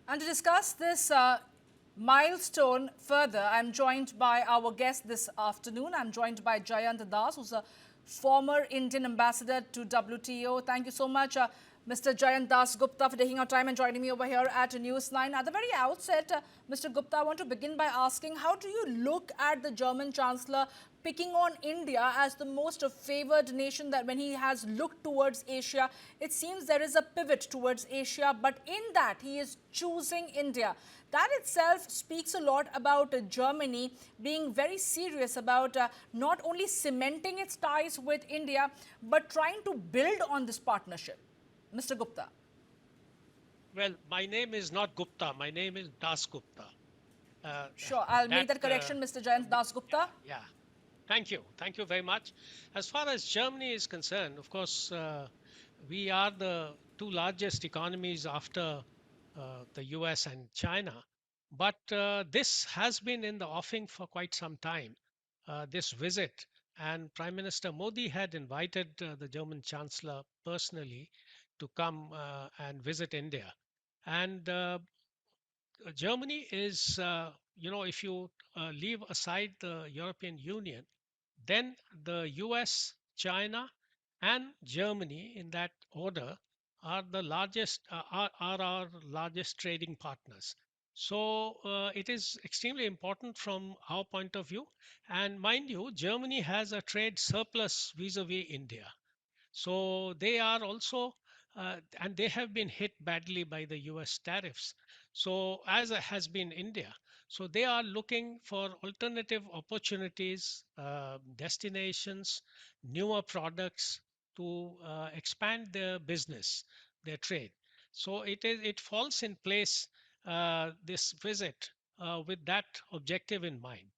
And to discuss this milestone further, I'm joined by our guest this afternoon. I'm joined by Jayant Das, who's a former Indian ambassador to WTO. Thank you so much, Mr. Jayant Das Gupta, for taking our time and joining me over here at News 9. At the very outset, Mr. Gupta, I want to begin by asking, how do you look at the German Chancellor picking on India as the most favored nation, that when he has looked towards Asia, it seems there is a pivot towards Asia, but in that he is choosing India. That itself speaks a lot about Germany being very serious about not only cementing its ties with India, but trying to build on this partnership. Mr. Gupta. Well, my name is not Gupta. My name is Das Gupta. Sure, I'll make that correction, Mr. Jayant Das Gupta. Yeah. Thank you. Thank you very much. As far as Germany is concerned, of course, we are the two largest economies after the US and China. But this has been in the offing for quite some time, this visit. And Prime Minister Modi had invited the German Chancellor personally to come and visit India. And Germany is, if you leave aside the European Union, then the US, China, and Germany, in that order, are the largest, are our largest trading partners. So it is extremely important from our point of view. And mind you, Germany has a trade surplus vis-a-vis India. So they are also, and they have been hit badly by the US tariffs. So, as has been India. So they are looking for alternative opportunities, destinations, newer products to expand their business, their trade. So it falls in place, this visit, with that objective in mind.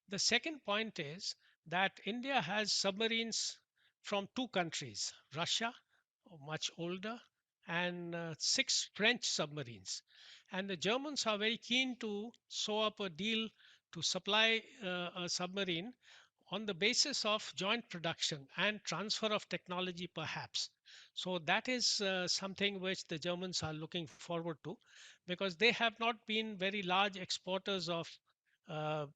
The second point is that India has submarines from two countries, Russia, much older, and six French submarines. And the Germans are very keen to sew up a deal to supply a submarine on the basis of joint production and transfer of technology, perhaps. So that is something which the Germans are looking forward to, because they have not been very large exporters of uh,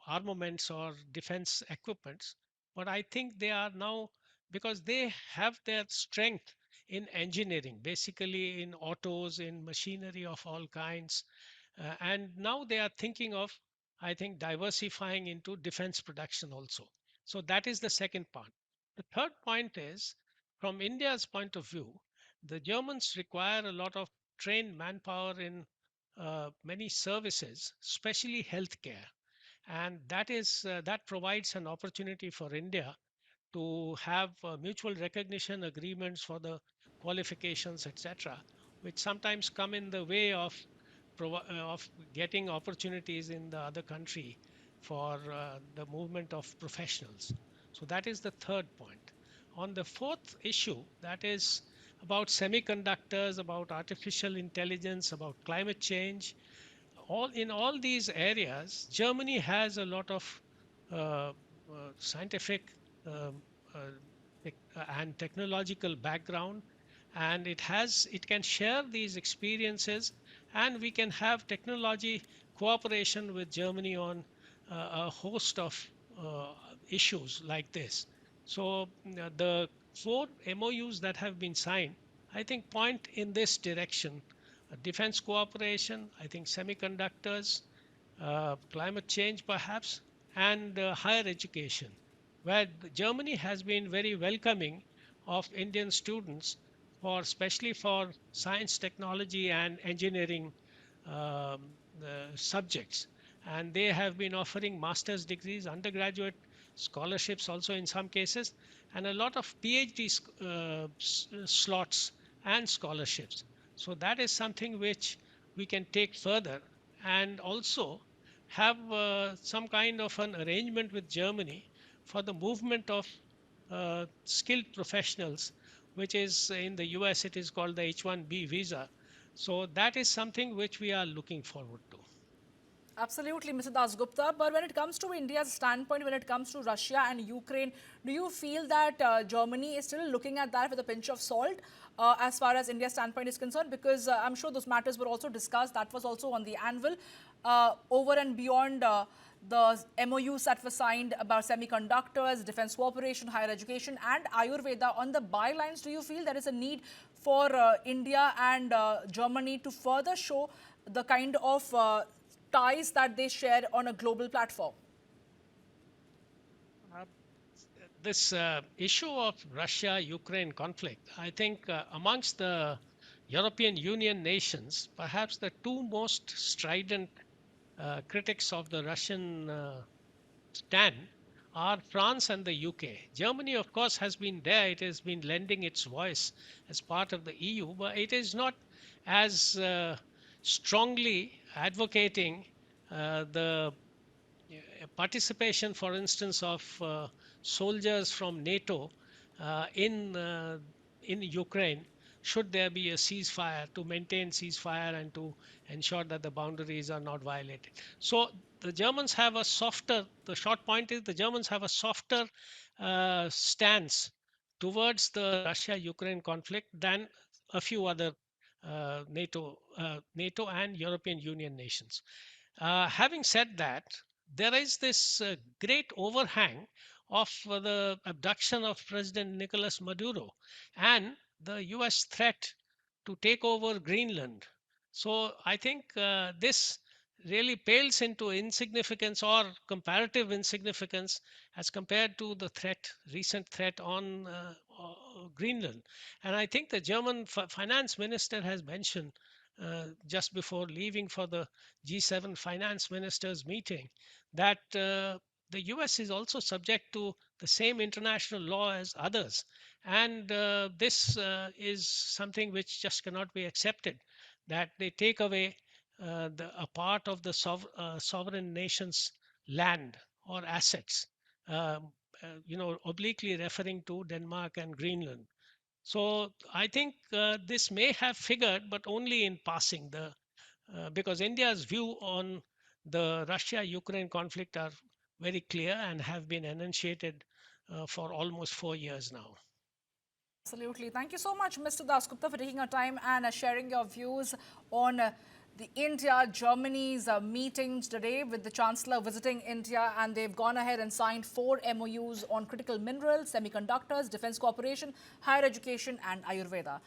armaments or defense equipments. But I think they are now, because they have their strength in engineering, basically in autos, in machinery of all kinds. And now they are thinking of, I think, diversifying into defense production also. So that is the second part. The third point is, from India's point of view, the Germans require a lot of trained manpower in many services, especially healthcare. And that provides an opportunity for India to have mutual recognition agreements for the qualifications, etc., which sometimes come in the way of of getting opportunities in the other country for the movement of professionals. So that is the third point. On the fourth issue, that is about semiconductors, about artificial intelligence, about climate change, all these areas, Germany has a lot of scientific um, uh, and technological background, and it can share these experiences, and we can have technology cooperation with Germany on a host of uh, issues like this. So the four MOUs that have been signed, I think, point in this direction: defense cooperation, I think semiconductors, climate change perhaps, and higher education, where Germany has been very welcoming of Indian students, for especially for science, technology, and engineering subjects. And they have been offering master's degrees, undergraduate scholarships also in some cases, and a lot of PhD slots and scholarships. So that is something which we can take further, and also have some kind of an arrangement with Germany for the movement of skilled professionals, which is in the US, it is called the H1B visa. So that is something which we are looking forward to. Absolutely, Mr. Dasgupta. But when it comes to India's standpoint, when it comes to Russia and Ukraine, do you feel that Germany is still looking at that with a pinch of salt as far as India's standpoint is concerned? Because I'm sure those matters were also discussed. That was also on the anvil over and beyond the MOUs that were signed about semiconductors, defense cooperation, higher education, and Ayurveda. On the bylines, do you feel there is a need for India and Germany to further show the kind of ties that they share on a global platform? This issue of Russia-Ukraine conflict, I think amongst the European Union nations, perhaps the two most strident critics of the Russian stand are France and the UK. Germany, of course, has been there. It has been lending its voice as part of the EU, but it is not as strongly advocating the participation, for instance, of soldiers from NATO in Ukraine, should there be a ceasefire, to maintain ceasefire and to ensure that the boundaries are not violated. So the Germans have a softer, the short point is the Germans have a softer stance towards the Russia-Ukraine conflict than a few other NATO and European Union nations. Having said that, there is this great overhang of the abduction of President Nicolas Maduro and the US threat to take over Greenland. So I think this really pales into insignificance or comparative insignificance as compared to the recent threat on Greenland. And I think the German finance minister has mentioned just before leaving for the G7 finance ministers meeting that the US is also subject to the same international law as others. And this is something which just cannot be accepted, that they take away a part of the sovereign nation's land or assets, obliquely referring to Denmark and Greenland. So I think this may have figured, but only in passing. Because India's view on the Russia-Ukraine conflict are very clear and have been enunciated for almost 4 years now. Absolutely. Thank you so much, Mr. Dasgupta, for taking your time and sharing your views on the India-Germany's meeting today with the Chancellor visiting India, and they've gone ahead and signed 4 MOUs on critical minerals, semiconductors, defense cooperation, higher education and Ayurveda.